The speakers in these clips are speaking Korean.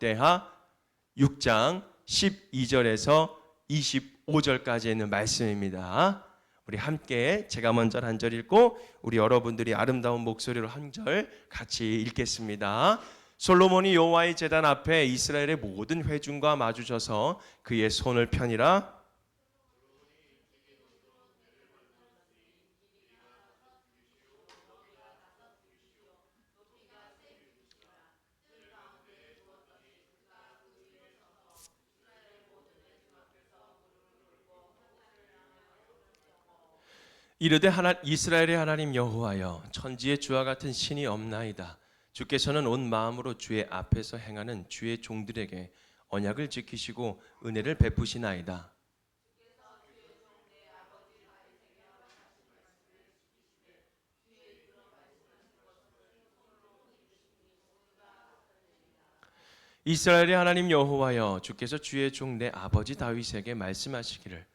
역대하 6장 12절에서 25절까지 있는 말씀입니다. 우리 함께 제가 먼저 한 절 읽고 우리 여러분들이 아름다운 목소리로 한 절 같이 읽겠습니다. 솔로몬이 여호와의 제단 앞에 이스라엘의 모든 회중과 마주쳐서 그의 손을 펴니라. 이르되 이스라엘의 하나님 여호와여, 천지의 주와 같은 신이 없나이다. 주께서는 온 마음으로 주의 앞에서 행하는 주의 종들에게 언약을 지키시고 은혜를 베푸시나이다. 이스라엘의 하나님 여호와여, 주께서 주의 종 내 아버지 다윗에게 말씀하시기를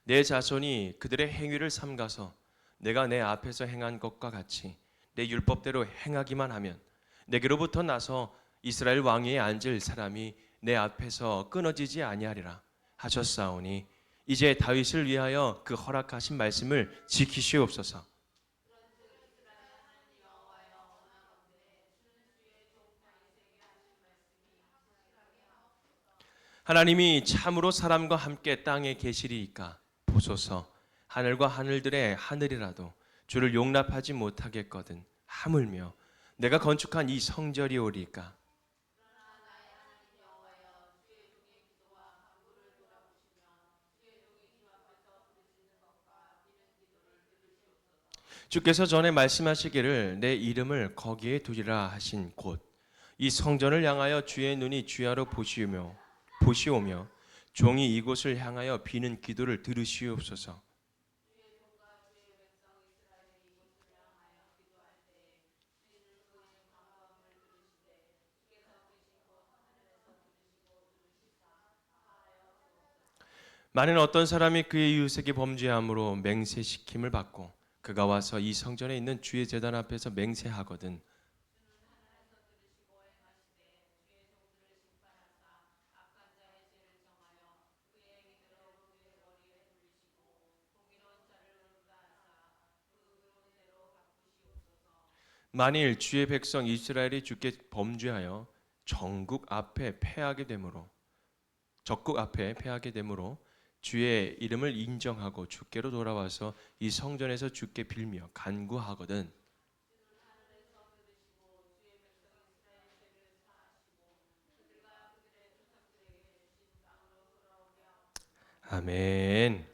내 자손이 그들의 행위를 삼가서 내가 내 앞에서 행한 것과 같이 내 율법대로 행하기만 하면 내게로부터 나서 이스라엘 왕위에 앉을 사람이 내 앞에서 끊어지지 아니하리라 하셨사오니 이제 다윗을 위하여 그 허락하신 말씀을 지키시옵소서. 하나님이 참으로 사람과 함께 땅에 계시리이까 보소서. 하늘과 하늘들의 하늘이라도 주를 용납하지 못하겠거든 하물며 내가 건축한 이 성전이오리까. 주께서 전에 말씀하시기를 내 이름을 거기에 두리라 하신 곳 이 성전을 향하여 주의 눈이 주야로 보시오며 종이 이곳을 향하여 비는 기도를 들으시옵소서. 만일 어떤 사람이 그의 이웃에게 범죄함으로 맹세시킴을 받고 그가 와서 이 성전에 있는 주의 제단 앞에서 맹세하거든 만일 주의 백성 이스라엘이 주께 범죄하여 적국 앞에 패하게 되므로 주의 이름을 인정하고 주께로 돌아와서 이 성전에서 주께 빌며 간구하거든 아멘.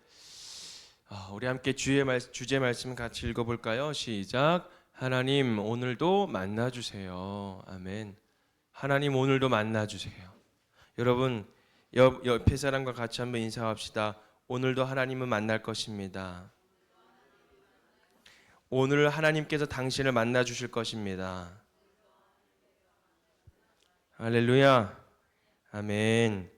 우리 함께 주제 말씀 같이 읽어볼까요? 시작. 하나님 오늘도 만나주세요. 아멘. 하나님 오늘도 만나주세요. 여러분 옆에 사람과 같이 한번 인사합시다. 오늘도 하나님은 만날 것입니다. 오늘 하나님께서 당신을 만나주실 것입니다. 할렐루야. 아멘.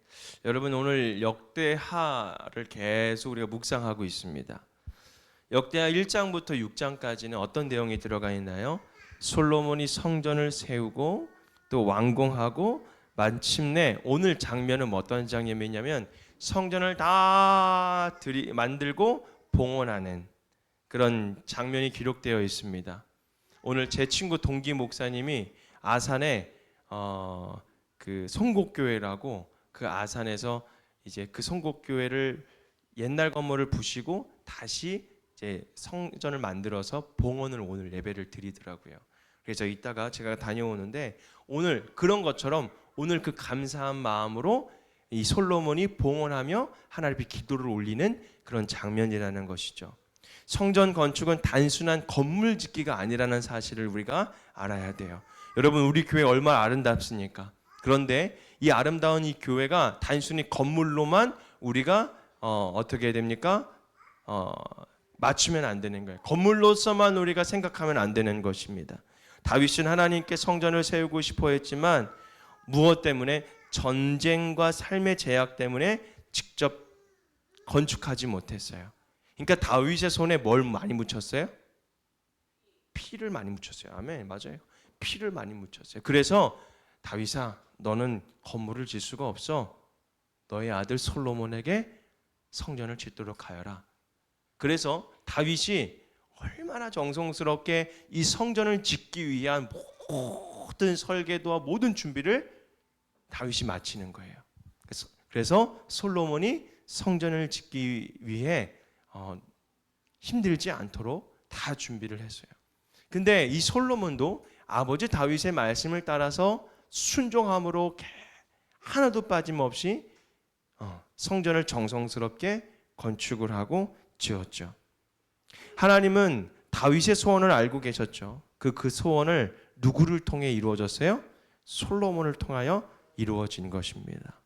여러분 오늘 역대하를 계속 우리가 묵상하고 있습니다. 역대하 1장부터 6장까지는 어떤 내용이 들어가 있나요? 솔로몬이 성전을 세우고 또 완공하고 마침내 오늘 장면은 어떤 장면이냐면 성전을 다 만들고 봉헌하는 그런 장면이 기록되어 있습니다. 오늘 제 친구 동기 목사님이 아산에 그 송곡교회라고 그 아산에서 이제 그 송곡교회를 옛날 건물을 부시고 다시 이제 성전을 만들어서 봉헌을 오늘 예배를 드리더라고요. 그래서 이따가 제가 다녀오는데 오늘 그런 것처럼 오늘 그 감사한 마음으로 이 솔로몬이 봉헌하며 하나님 앞에 기도를 올리는 그런 장면이라는 것이죠. 성전 건축은 단순한 건물 짓기가 아니라는 사실을 우리가 알아야 돼요. 여러분 우리 교회 얼마나 아름답습니까? 그런데 이 아름다운 이 교회가 단순히 건물로만 우리가 어떻게 됩니까? 맞추면 안 되는 거예요. 건물로서만 우리가 생각하면 안 되는 것입니다. 다윗은 하나님께 성전을 세우고 싶어 했지만 무엇 때문에? 전쟁과 삶의 제약 때문에 직접 건축하지 못했어요. 그러니까 다윗의 손에 뭘 많이 묻혔어요? 피를 많이 묻혔어요. 아멘. 맞아요. 피를 많이 묻혔어요. 그래서 다윗아 너는 건물을 질 수가 없어. 너의 아들 솔로몬에게 성전을 짓도록 하여라. 그래서 다윗이 얼마나 정성스럽게 이 성전을 짓기 위한 모든 설계도와 모든 준비를 다윗이 마치는 거예요. 그래서 솔로몬이 성전을 짓기 위해 힘들지 않도록 다 준비를 했어요. 근데 이 솔로몬도 아버지 다윗의 말씀을 따라서 순종함으로 하나도 빠짐없이 성전을 정성스럽게 건축을 하고 지었죠. 하나님은 다윗의 소원을 알고 계셨죠. 그 소원을 누구를 통해 이루어졌어요? 솔로몬을 통하여 이루어진 것입니다.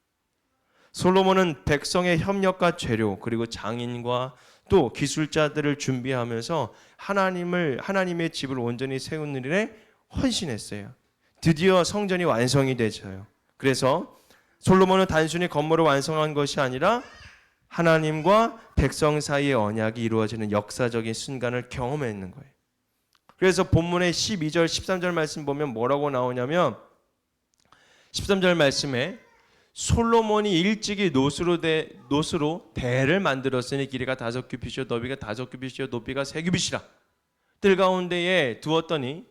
솔로몬은 백성의 협력과 재료 그리고 장인과 또 기술자들을 준비하면서 하나님의 집을 온전히 세우는 일에 헌신했어요. 드디어 성전이 완성이 되죠. 그래서 솔로몬은 단순히 건물을 완성한 것이 아니라 하나님과 백성 사이의 언약이 이루어지는 역사적인 순간을 경험했는 거예요. 그래서 본문의 12절, 13절 말씀 보면 뭐라고 나오냐면 13절 말씀에 솔로몬이 일찍이 노스로 대를 만들었으니 길이가 5규빗이요 너비가 5규빗이요 높이가 3규빗이라 뜰 가운데에 두었더니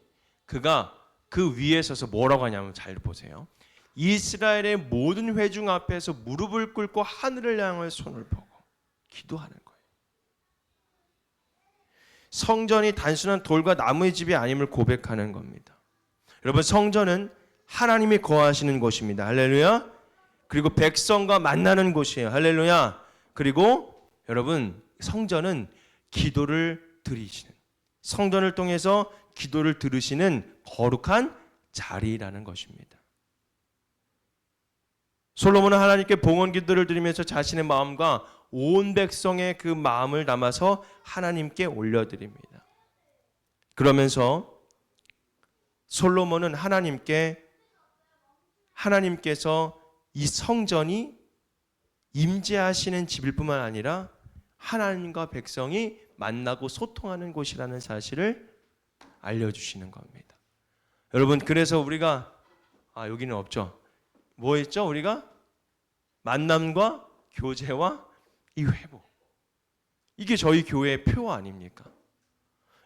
그가 그 위에 서서 뭐라고 하냐면 잘 보세요. 이스라엘의 모든 회중 앞에서 무릎을 꿇고 하늘을 향해 손을 펴고 기도하는 거예요. 성전이 단순한 돌과 나무의 집이 아님을 고백하는 겁니다. 여러분, 성전은 하나님이 거하시는 곳입니다. 할렐루야. 그리고 백성과 만나는 곳이에요. 할렐루야. 그리고 여러분, 성전은 기도를 드리시는, 성전을 통해서 기도를 들으시는 거룩한 자리라는 것입니다. 솔로몬은 하나님께 봉헌 기도를 드리면서 자신의 마음과 온 백성의 그 마음을 담아서 하나님께 올려드립니다. 그러면서 솔로몬은 하나님께서 이 성전이 임재하시는 집일 뿐만 아니라 하나님과 백성이 만나고 소통하는 곳이라는 사실을 알려주시는 겁니다. 여러분, 그래서 우리가 여기는 없죠. 뭐 했죠? 우리가 만남과 교제와 이 회복, 이게 저희 교회의 표 아닙니까?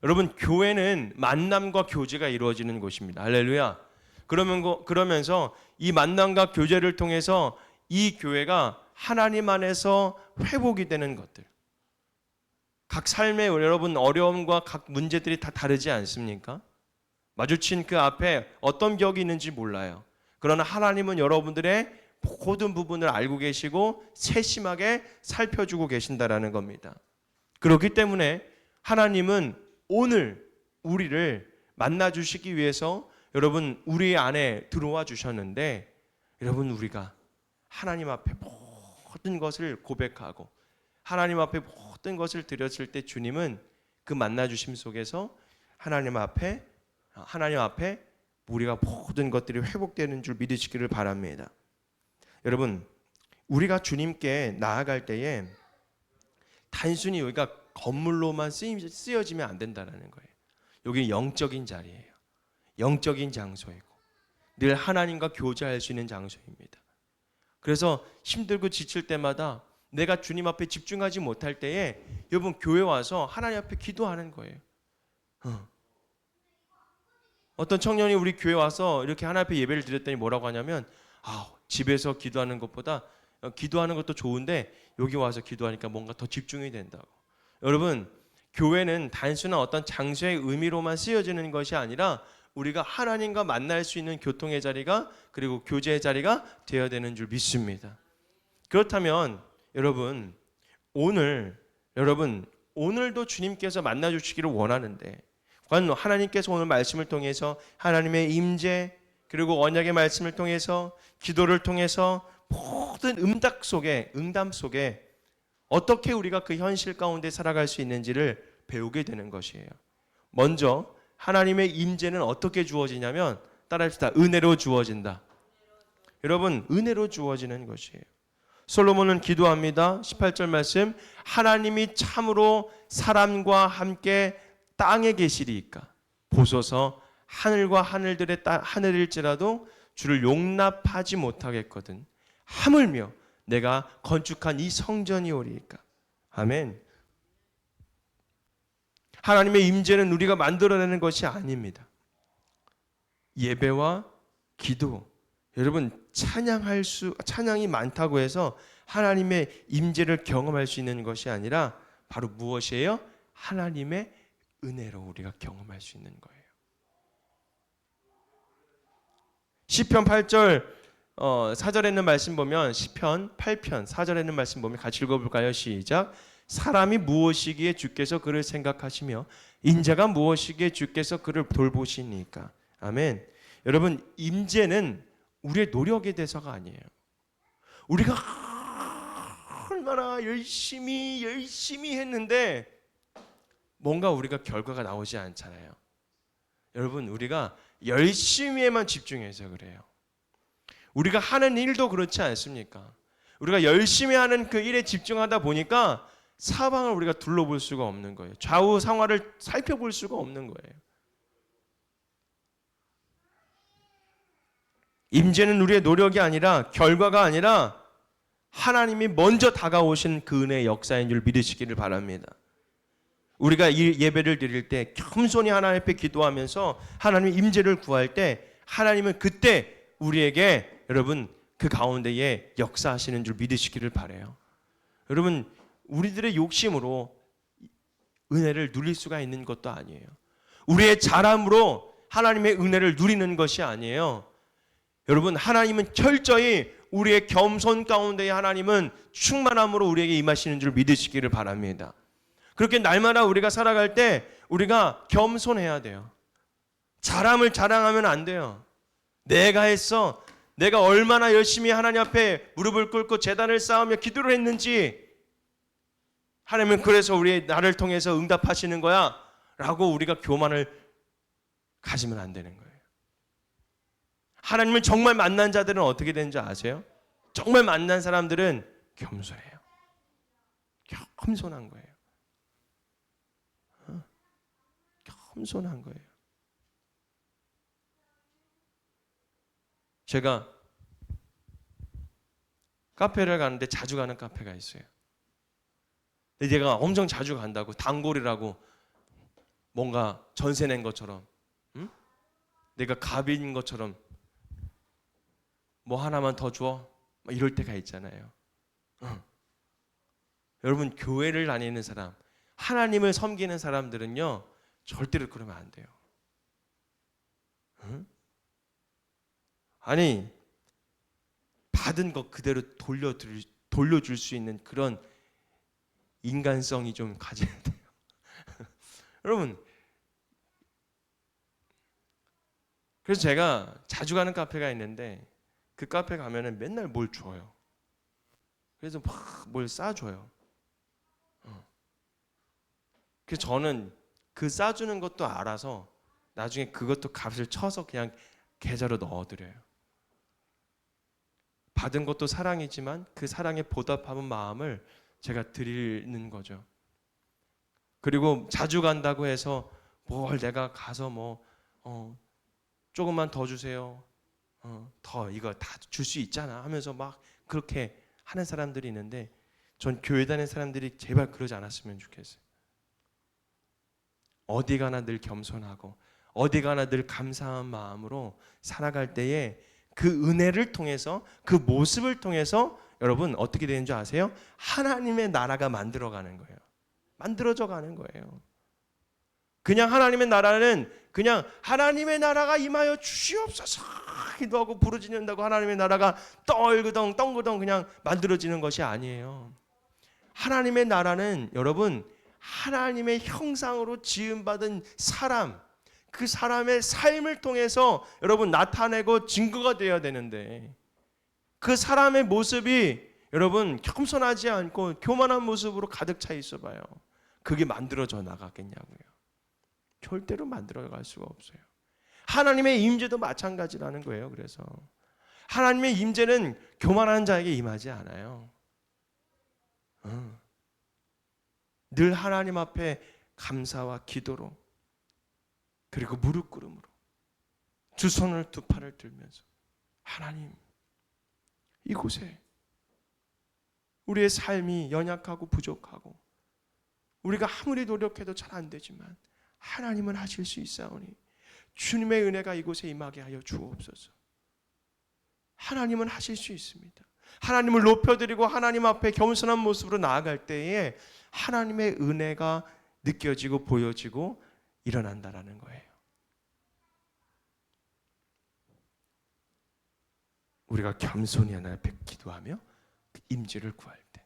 여러분, 교회는 만남과 교제가 이루어지는 곳입니다. 할렐루야. 그러면서 이 만남과 교제를 통해서 이 교회가 하나님 안에서 회복이 되는 것들, 각 삶의 여러분 어려움과 각 문제들이 다 다르지 않습니까? 마주친 그 앞에 어떤 벽이 있는지 몰라요. 그러나 하나님은 여러분들의 모든 부분을 알고 계시고 세심하게 살펴주고 계신다라는 겁니다. 그렇기 때문에 하나님은 오늘 우리를 만나주시기 위해서 여러분 우리 안에 들어와 주셨는데, 여러분 우리가 하나님 앞에 모든 것을 고백하고 하나님 앞에 모든 것을 드렸을 때 주님은 그 만나주심 속에서 하나님 앞에 우리가 모든 것들이 회복되는 줄 믿으시기를 바랍니다. 여러분, 우리가 주님께 나아갈 때에 단순히 여기가 건물로만 쓰여지면 안 된다는 거예요. 여기 영적인 자리예요. 영적인 장소이고 늘 하나님과 교제할 수 있는 장소입니다. 그래서 힘들고 지칠 때마다 내가 주님 앞에 집중하지 못할 때에 여러분 교회 와서 하나님 앞에 기도하는 거예요. 어떤 청년이 우리 교회 와서 이렇게 하나님 앞에 예배를 드렸더니 뭐라고 하냐면 집에서 기도하는 것보다 기도하는 것도 좋은데 여기 와서 기도하니까 뭔가 더 집중이 된다고. 여러분, 교회는 단순한 어떤 장소의 의미로만 쓰여지는 것이 아니라 우리가 하나님과 만날 수 있는 교통의 자리가, 그리고 교제의 자리가 되어야 되는 줄 믿습니다. 그렇다면 여러분, 오늘도 주님께서 만나주시기를 원하는데, 과연 하나님께서 오늘 말씀을 통해서 하나님의 임재, 그리고 언약의 말씀을 통해서 기도를 통해서 모든 응답 속에 어떻게 우리가 그 현실 가운데 살아갈 수 있는지를 배우게 되는 것이에요. 먼저 하나님의 임재는 어떻게 주어지냐면, 따라합시다. 은혜로 주어진다. 여러분, 은혜로 주어지는 것이에요. 솔로몬은 기도합니다. 18절 말씀, 하나님이 참으로 사람과 함께 땅에 계시리이까 보소서, 하늘과 하늘일지라도 주를 용납하지 못하겠거든. 하물며 내가 건축한 이 성전이 오리이까. 아멘. 하나님의 임재는 우리가 만들어내는 것이 아닙니다. 예배와 기도, 여러분 찬양이 많다고 해서 하나님의 임재를 경험할 수 있는 것이 아니라 바로 무엇이에요? 하나님의 은혜로 우리가 경험할 수 있는 거예요. 시편 8절 4절에 있는 말씀 보면, 시편 8편 4절에 있는 말씀 보면 같이 읽어볼까요? 시작. 사람이 무엇이기에 주께서 그를 생각하시며 인자가 무엇이기에 주께서 그를 돌보시니까. 아멘. 여러분, 임재는 우리의 노력에 대해서가 아니에요. 우리가 얼마나 열심히 했는데 뭔가 우리가 결과가 나오지 않잖아요. 여러분, 우리가 열심히에만 집중해서 그래요. 우리가 하는 일도 그렇지 않습니까? 우리가 열심히 하는 그 일에 집중하다 보니까 사방을 우리가 둘러볼 수가 없는 거예요. 좌우 상황을 살펴볼 수가 없는 거예요. 임재는 우리의 노력이 아니라, 결과가 아니라 하나님이 먼저 다가오신 그 은혜의 역사인 줄 믿으시기를 바랍니다. 우리가 이 예배를 드릴 때 겸손히 하나님 앞에 기도하면서 하나님의 임재를 구할 때 하나님은 그때 우리에게 여러분 그 가운데에 역사하시는 줄 믿으시기를 바라요. 여러분, 우리들의 욕심으로 은혜를 누릴 수가 있는 것도 아니에요. 우리의 잘함으로 하나님의 은혜를 누리는 것이 아니에요. 여러분, 하나님은 철저히 우리의 겸손 가운데에 하나님은 충만함으로 우리에게 임하시는 줄 믿으시기를 바랍니다. 그렇게 날마다 우리가 살아갈 때 우리가 겸손해야 돼요. 잘함을 자랑하면 안 돼요. 내가 했어. 내가 얼마나 열심히 하나님 앞에 무릎을 꿇고 제단을 쌓으며 기도를 했는지, 하나님은 그래서 우리의 나를 통해서 응답하시는 거야 라고 우리가 교만을 가지면 안 되는 거예요. 하나님을 정말 만난 자들은 어떻게 되는지 아세요? 정말 만난 사람들은 겸손해요. 겸손한 거예요. 겸손한 거예요. 제가 카페를 가는데 자주 가는 카페가 있어요. 근데 제가 엄청 자주 간다고 단골이라고 뭔가 전세 낸 것처럼, 응? 내가 갑인 것처럼 뭐 하나만 더 줘? 이럴 때가 있잖아요. 응. 여러분, 교회를 다니는 사람, 하나님을 섬기는 사람들은요 절대로 그러면 안 돼요. 응? 아니, 받은 것 그대로 돌려줄 수 있는 그런 인간성이 좀 가져야 돼요. 여러분, 그래서 제가 자주 가는 카페가 있는데 그 카페 가면은 맨날 뭘 줘요. 그래서 막 뭘 싸줘요. 그래서 저는 그 싸주는 것도 알아서 나중에 그것도 값을 쳐서 그냥 계좌로 넣어드려요. 받은 것도 사랑이지만 그 사랑에 보답하는 마음을 제가 드리는 거죠. 그리고 자주 간다고 해서 뭘 내가 가서 뭐 조금만 더 주세요. 더 이거 다 줄 수 있잖아 하면서 막 그렇게 하는 사람들이 있는데, 전 교회 다니는 사람들이 제발 그러지 않았으면 좋겠어요. 어디 가나 늘 겸손하고 어디 가나 늘 감사한 마음으로 살아갈 때에 그 은혜를 통해서, 그 모습을 통해서 여러분 어떻게 되는 줄 아세요? 하나님의 나라가 만들어가는 거예요. 만들어져 가는 거예요. 그냥 하나님의 나라는 그냥 하나님의 나라가 임하여 주시옵소서 기도하고 부르짖는다고 하나님의 나라가 덩그덩 그냥 만들어지는 것이 아니에요. 하나님의 나라는 여러분 하나님의 형상으로 지음받은 사람, 그 사람의 삶을 통해서 여러분 나타내고 증거가 되어야 되는데, 그 사람의 모습이 여러분 겸손하지 않고 교만한 모습으로 가득 차 있어 봐요. 그게 만들어져 나가겠냐고요. 절대로 만들어갈 수가 없어요. 하나님의 임재도 마찬가지라는 거예요. 그래서 하나님의 임재는 교만한 자에게 임하지 않아요. 늘 하나님 앞에 감사와 기도로, 그리고 무릎 꿇음으로 두 손을 두 팔을 들면서 하나님, 이곳에 우리의 삶이 연약하고 부족하고 우리가 아무리 노력해도 잘 안 되지만 하나님은 하실 수 있사오니 주님의 은혜가 이곳에 임하게 하여 주옵소서. 하나님은 하실 수 있습니다. 하나님을 높여드리고 하나님 앞에 겸손한 모습으로 나아갈 때에 하나님의 은혜가 느껴지고 보여지고 일어난다라는 거예요. 우리가 겸손히 하나님 앞에 기도하며 그 임재를 구할 때,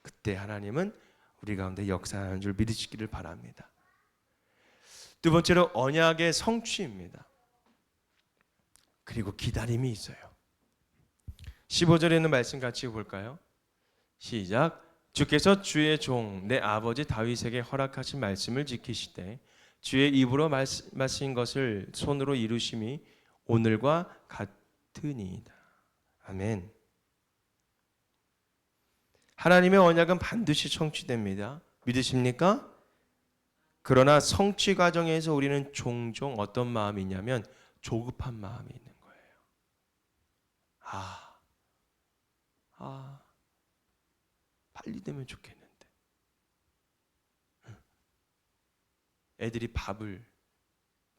그때 하나님은 우리 가운데 역사하는 줄 믿으시기를 바랍니다. 두 번째로 언약의 성취입니다. 그리고 기다림이 있어요. 15절에 있는 말씀 같이 볼까요? 시작. 주께서 주의 종 내 아버지 다윗에게 허락하신 말씀을 지키시되 주의 입으로 말씀하신 것을 손으로 이루심이 오늘과 같으니이다. 아멘. 하나님의 언약은 반드시 성취됩니다. 믿으십니까? 그러나 성취 과정에서 우리는 종종 어떤 마음이 있냐면 조급한 마음이 있는 거예요. 빨리 되면 좋겠는데. 애들이 밥을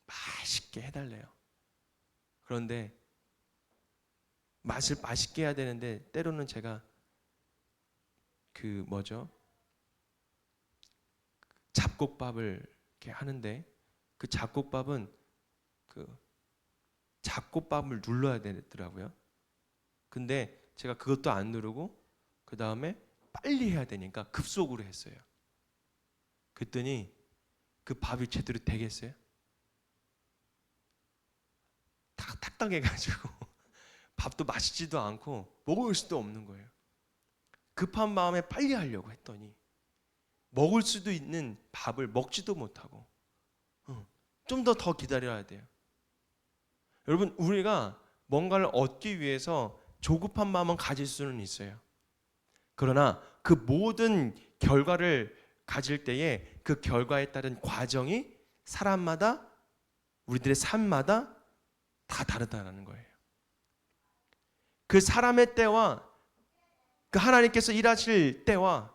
맛있게 해달래요. 그런데 맛을 맛있게 해야 되는데 때로는 제가 잡곡밥을 이렇게 하는데 그 잡곡밥은 잡곡밥을 눌러야 되더라고요. 근데 제가 그것도 안 누르고 그 다음에 빨리 해야 되니까 급속으로 했어요. 그랬더니 그 밥이 제대로 되겠어요? 탁탁해가지고 밥도 맛있지도 않고 먹을 수도 없는 거예요. 급한 마음에 빨리 하려고 했더니 먹을 수도 있는 밥을 먹지도 못하고 좀 더 기다려야 돼요. 여러분, 우리가 뭔가를 얻기 위해서 조급한 마음은 가질 수는 있어요. 그러나 그 모든 결과를 가질 때에 그 결과에 따른 과정이 사람마다 우리들의 삶마다 다 다르다는 거예요. 그 사람의 때와 그 하나님께서 일하실 때와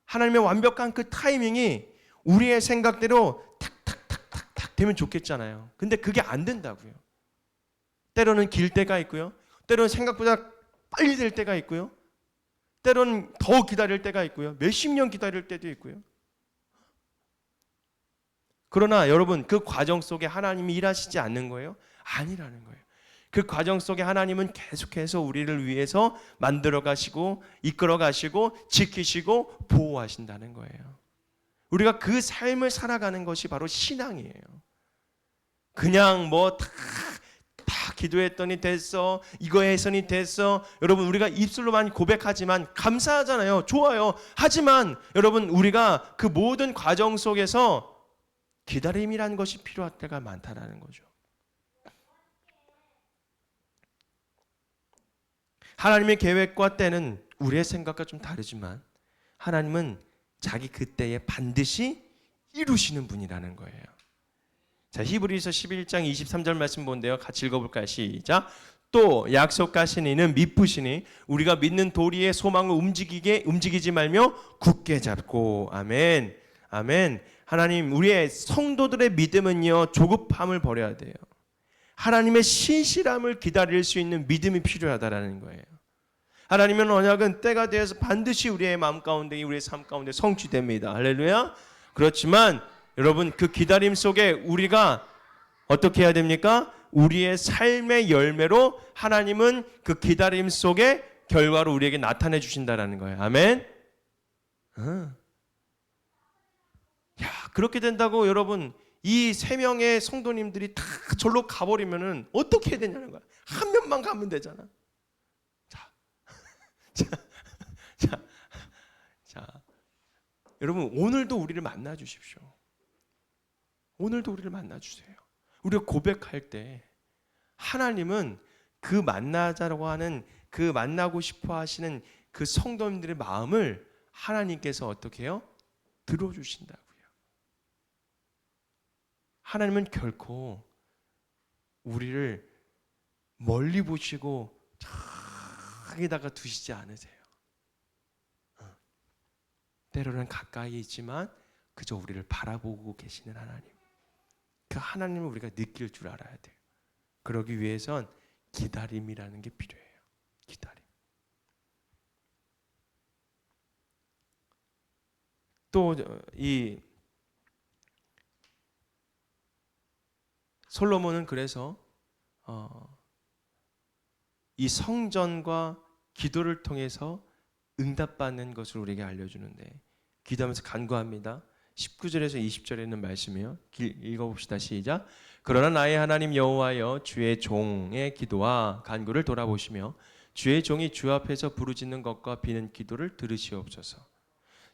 하나님의 완벽한 그 타이밍이 우리의 생각대로 탁탁탁탁탁 되면 좋겠잖아요. 근데 그게 안 된다고요. 때로는 길 때가 있고요. 때로는 생각보다 빨리 될 때가 있고요. 때로는 더 기다릴 때가 있고요. 몇십 년 기다릴 때도 있고요. 그러나 여러분, 그 과정 속에 하나님이 일하시지 않는 거예요? 아니라는 거예요. 그 과정 속에 하나님은 계속해서 우리를 위해서 만들어 가시고 이끌어 가시고 지키시고 보호하신다는 거예요. 우리가 그 삶을 살아가는 것이 바로 신앙이에요. 그냥 다 기도했더니 됐어, 이거 해서니 됐어. 여러분, 우리가 입술로만 고백하지만 감사하잖아요. 좋아요. 하지만 여러분, 우리가 그 모든 과정 속에서 기다림이라는 것이 필요할 때가 많다라는 거죠. 하나님의 계획과 때는 우리의 생각과 좀 다르지만 하나님은 자기 그때에 반드시 이루시는 분이라는 거예요. 자, 히브리서 11장 23절 말씀 본데요. 같이 읽어볼까요? 시작. 또 약속하신 이는 미쁘시니 우리가 믿는 도리의 소망을 움직이지 말며 굳게 잡고. 아멘. 아멘. 하나님, 우리의 성도들의 믿음은요, 조급함을 버려야 돼요. 하나님의 신실함을 기다릴 수 있는 믿음이 필요하다라는 거예요. 하나님의 언약은 때가 되어서 반드시 우리의 마음 가운데, 우리의 삶 가운데 성취됩니다. 할렐루야. 그렇지만 여러분, 그 기다림 속에 우리가 어떻게 해야 됩니까? 우리의 삶의 열매로 하나님은 그 기다림 속에 결과로 우리에게 나타내 주신다라는 거예요. 아멘. 그렇게 된다고 여러분, 이 3명의 성도님들이 다 절로 가버리면은 어떻게 해야 되냐는 거야. 한 명만 가면 되잖아. 자, 여러분, 오늘도 우리를 만나 주십시오. 오늘도 우리를 만나 주세요. 우리가 고백할 때 하나님은 그 만나자라고 하는, 그 만나고 싶어 하시는 그 성도님들의 마음을 하나님께서 어떻게 해요? 들어주신다고요. 하나님은 결코 우리를 멀리 보시고 저기다가 두시지 않으세요. 때로는 가까이 있지만 그저 우리를 바라보고 계시는 하나님. 그 하나님을 우리가 느낄 줄 알아야 돼요. 그러기 위해선 기다림이라는 게 필요해요. 기다림. 또 이 솔로몬은 그래서 이 성전과 기도를 통해서 응답받는 것을 우리에게 알려주는데, 기도하면서 간구합니다. 19절에서 20절에 있는 말씀이에요. 읽어봅시다. 시작. 그러나 나의 하나님 여호와여, 주의 종의 기도와 간구를 돌아보시며 주의 종이 주 앞에서 부르짖는 것과 비는 기도를 들으시옵소서.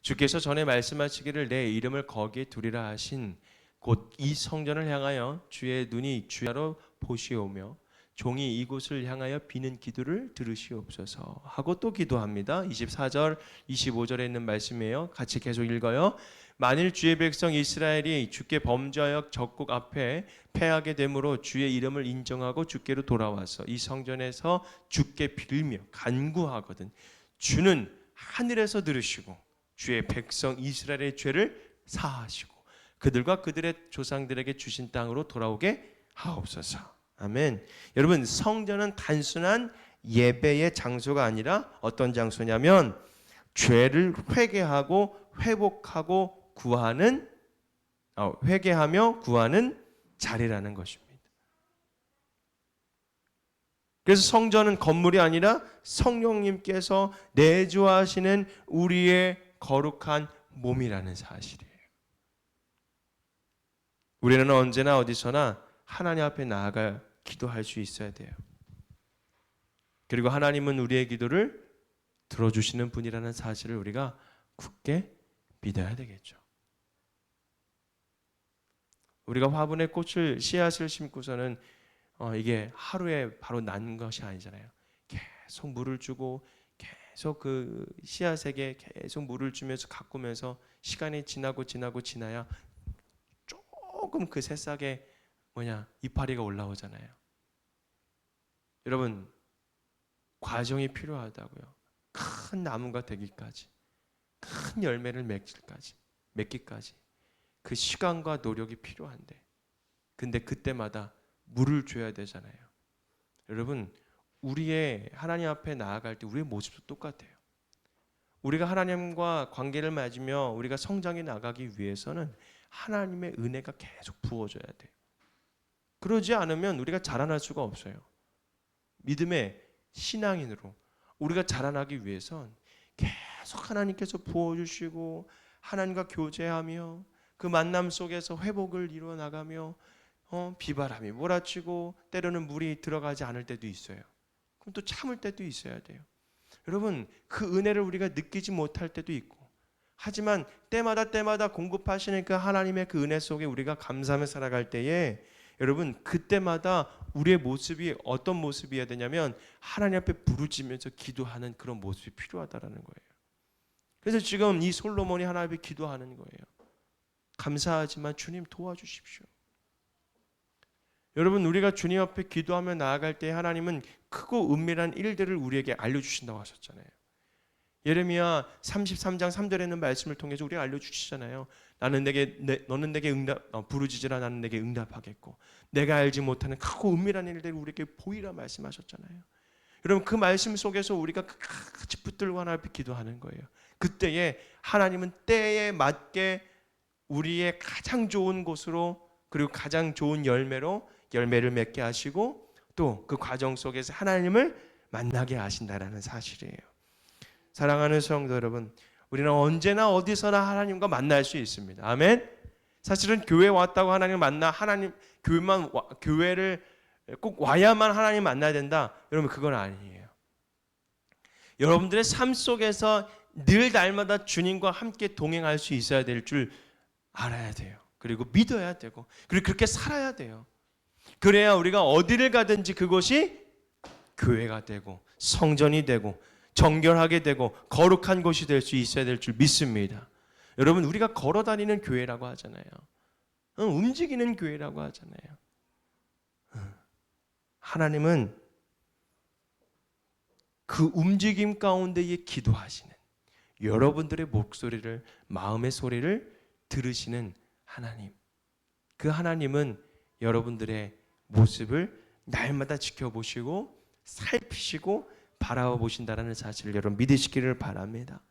주께서 전에 말씀하시기를 내 이름을 거기에 두리라 하신 곧 이 성전을 향하여 주의 눈이 주야로 보시오며 종이 이곳을 향하여 비는 기도를 들으시옵소서 하고 또 기도합니다. 24절, 25절에 있는 말씀이에요. 같이 계속 읽어요. 만일 주의 백성 이스라엘이 주께 범죄하여 적국 앞에 패하게 되므로 주의 이름을 인정하고 주께로 돌아와서 이 성전에서 주께 빌며 간구하거든 주는 하늘에서 들으시고 주의 백성 이스라엘의 죄를 사하시고 그들과 그들의 조상들에게 주신 땅으로 돌아오게 하옵소서. 아멘. 여러분, 성전은 단순한 예배의 장소가 아니라 어떤 장소냐면 죄를 회개하고 회복하고 구하는 회개하며 구하는 자리라는 것입니다. 그래서 성전은 건물이 아니라 성령님께서 내주하시는 우리의 거룩한 몸이라는 사실이에요. 우리는 언제나 어디서나 하나님 앞에 나아가 기도할 수 있어야 돼요. 그리고 하나님은 우리의 기도를 들어주시는 분이라는 사실을 우리가 굳게 믿어야 되겠죠. 우리가 화분에 꽃을 씨앗을 심고서는 이게 하루에 바로 난 것이 아니잖아요. 계속 물을 주고 계속 그 씨앗에게 계속 물을 주면서 가꾸면서 시간이 지나야 조금 그 새싹에 이파리가 올라오잖아요. 여러분, 과정이 필요하다고요. 큰 나무가 되기까지, 큰 열매를 맺기까지 그 시간과 노력이 필요한데, 근데 그때마다 물을 줘야 되잖아요. 여러분, 우리의 하나님 앞에 나아갈 때 우리의 모습도 똑같아요. 우리가 하나님과 관계를 맺으며 우리가 성장해 나가기 위해서는 하나님의 은혜가 계속 부어져야 돼요. 그러지 않으면 우리가 자라날 수가 없어요. 믿음의 신앙인으로 우리가 자라나기 위해선 계속 하나님께서 부어주시고 하나님과 교제하며 그 만남 속에서 회복을 이루어 나가며 비바람이 몰아치고 때로는 물이 들어가지 않을 때도 있어요. 그럼 또 참을 때도 있어야 돼요. 여러분, 그 은혜를 우리가 느끼지 못할 때도 있고, 하지만 때마다 공급하시는 그 하나님의 그 은혜 속에 우리가 감사하며 살아갈 때에 여러분, 그때마다 우리의 모습이 어떤 모습이어야 되냐면 하나님 앞에 부르짖으면서 기도하는 그런 모습이 필요하다라는 거예요. 그래서 지금 이 솔로몬이 하나님 앞에 기도하는 거예요. 감사하지만 주님 도와주십시오. 여러분, 우리가 주님 앞에 기도하며 나아갈 때 하나님은 크고 은밀한 일들을 우리에게 알려주신다고 하셨잖아요. 예레미야 33장 3절에 있는 말씀을 통해서 우리가 알려주시잖아요. 너는 내게 부르짖으라 나는 내게 응답하겠고 내가 알지 못하는 크고 은밀한 일들을 우리에게 보이라 말씀하셨잖아요. 여러분, 그 말씀 속에서 우리가 같이 붙들고 하나님 앞에 기도하는 거예요. 그때에 하나님은 때에 맞게 우리의 가장 좋은 곳으로 그리고 가장 좋은 열매를 맺게 하시고 또 그 과정 속에서 하나님을 만나게 하신다라는 사실이에요. 사랑하는 성도 여러분, 우리는 언제나 어디서나 하나님과 만날 수 있습니다. 아멘. 사실은 교회 왔다고 하나님 만나 교회를 꼭 와야만 하나님 만나야 된다. 여러분, 그건 아니에요. 여러분들의 삶 속에서 늘 날마다 주님과 함께 동행할 수 있어야 될 줄 알아야 돼요. 그리고 믿어야 되고 그리고 그렇게 살아야 돼요. 그래야 우리가 어디를 가든지 그곳이 교회가 되고 성전이 되고 정결하게 되고 거룩한 곳이 될 수 있어야 될 줄 믿습니다. 여러분, 우리가 걸어다니는 교회라고 하잖아요. 움직이는 교회라고 하잖아요. 하나님은 그 움직임 가운데에 기도하시는 여러분들의 목소리를, 마음의 소리를 들으시는 하나님, 그 하나님은 여러분들의 모습을 날마다 지켜보시고 살피시고 바라보신다는 사실을 여러분 믿으시기를 바랍니다.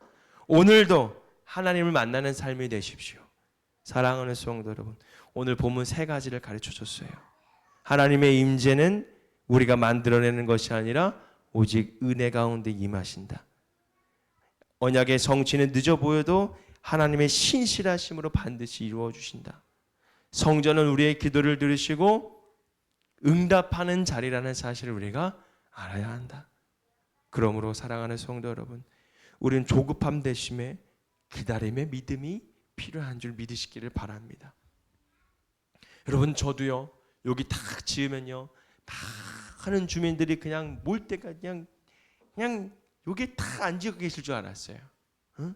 오늘도 하나님을 만나는 삶이 되십시오. 사랑하는 성도 여러분, 오늘 본문 세 가지를 가르쳐 줬어요. 하나님의 임재는 우리가 만들어내는 것이 아니라 오직 은혜 가운데 임하신다. 언약의 성취는 늦어 보여도 하나님의 신실하심으로 반드시 이루어 주신다. 성전은 우리의 기도를 들으시고 응답하는 자리라는 사실을 우리가 알아야 한다. 그러므로 사랑하는 성도 여러분, 우리는 조급함 대심에 기다림의 믿음이 필요한 줄 믿으시기를 바랍니다. 여러분, 저도요, 여기 탁 지으면요, 다 하는 주민들이 그냥 몰 때가 그냥 여기 다 앉아 계실 줄 알았어요. 응?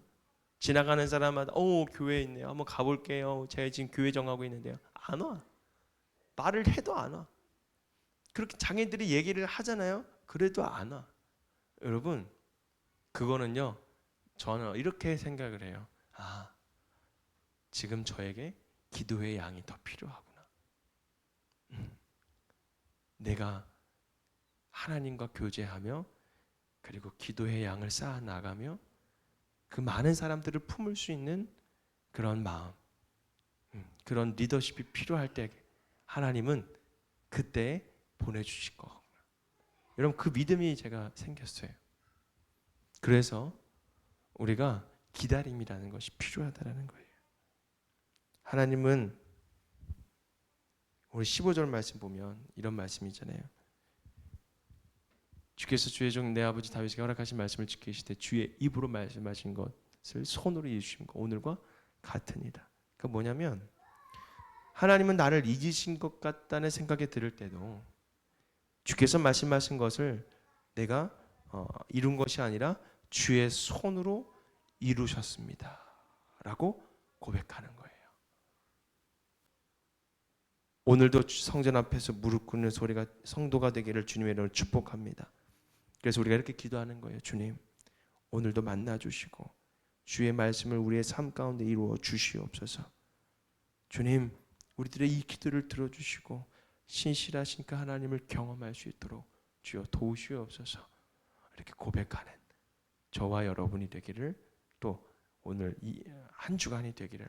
지나가는 사람마다 교회에 있네요. 한번 가볼게요. 제가 지금 교회 정하고 있는데요. 안 와. 말을 해도 안 와. 그렇게 장애인들이 얘기를 하잖아요. 그래도 안 와. 여러분, 그거는요, 저는 이렇게 생각을 해요. 지금 저에게 기도의 양이 더 필요하구나. 내가 하나님과 교제하며 그리고 기도의 양을 쌓아 나가며 그 많은 사람들을 품을 수 있는 그런 마음, 그런 리더십이 필요할 때 하나님은 그때 보내주실 거구나. 여러분, 그 믿음이 제가 생겼어요. 그래서 우리가 기다림이라는 것이 필요하다는 거예요. 하나님은 우리 15절 말씀 보면 이런 말씀이잖아요. 주께서 주의 종 내 아버지 다윗에게 허락하신 말씀을 지키시되 주의 입으로 말씀하신 것을 손으로 이루신 것 오늘과 같으니라. 그러니까 뭐냐면 하나님은 나를 잊으신 것 같다는 생각이 들을 때도 주께서 말씀하신 것을 내가 이룬 것이 아니라 주의 손으로 이루셨습니다 라고 고백하는 거예요. 오늘도 성전 앞에서 무릎 꿇는 소리가 성도가 되기를 주님의 이름으로 축복합니다. 그래서 우리가 이렇게 기도하는 거예요. 주님, 오늘도 만나주시고 주의 말씀을 우리의 삶 가운데 이루어 주시옵소서. 주님, 우리들의 이 기도를 들어주시고 신실하신 그 하나님을 경험할 수 있도록 주여 도우시옵소서. 이렇게 고백하는 저와 여러분이 되기를, 또 오늘 이 한 주간이 되기를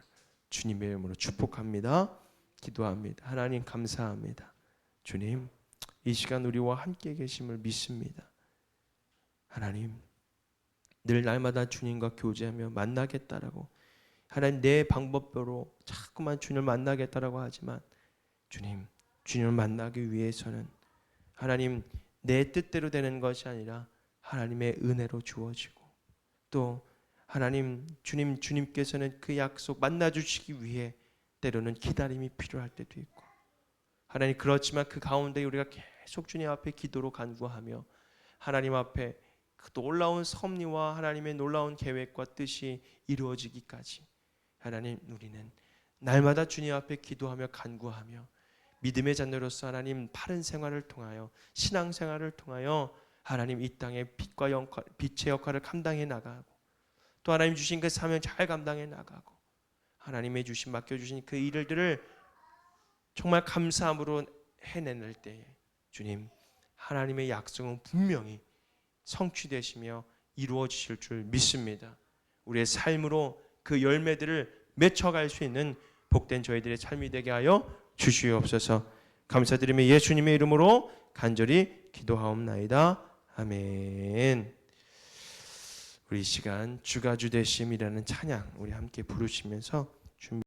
주님의 이름으로 축복합니다. 기도합니다. 하나님 감사합니다. 주님, 이 시간 우리와 함께 계심을 믿습니다. 하나님, 늘 날마다 주님과 교제하며 만나겠다라고, 하나님 내 방법대로 자꾸만 주님을 만나겠다라고 하지만 주님, 주님을 만나기 위해서는 하나님 내 뜻대로 되는 것이 아니라 하나님의 은혜로 주어지고, 또 하나님 주님께서는 그 약속 만나주시기 위해 때로는 기다림이 필요할 때도 있고, 하나님 그렇지만 그 가운데 우리가 계속 주님 앞에 기도로 간구하며 하나님 앞에 그 놀라운 섭리와 하나님의 놀라운 계획과 뜻이 이루어지기까지 하나님 우리는 날마다 주님 앞에 기도하며 간구하며 믿음의 자녀로서 하나님 바른 생활을 통하여 신앙생활을 통하여 하나님 이 땅의 빛의 역할을 감당해 나가고, 또 하나님 주신 그 사명 잘 감당해 나가고, 하나님의 주신 맡겨주신 그 일들을 정말 감사함으로 해내낼 때에 주님, 하나님의 약속은 분명히 성취되시며 이루어지실 줄 믿습니다. 우리의 삶으로 그 열매들을 맺어갈 수 있는 복된 저희들의 삶이 되게 하여 주시옵소서. 감사드리며 예수님의 이름으로 간절히 기도하옵나이다. 아멘. 우리 이 시간 주가 주 되심이라는 찬양 우리 함께 부르시면서 준비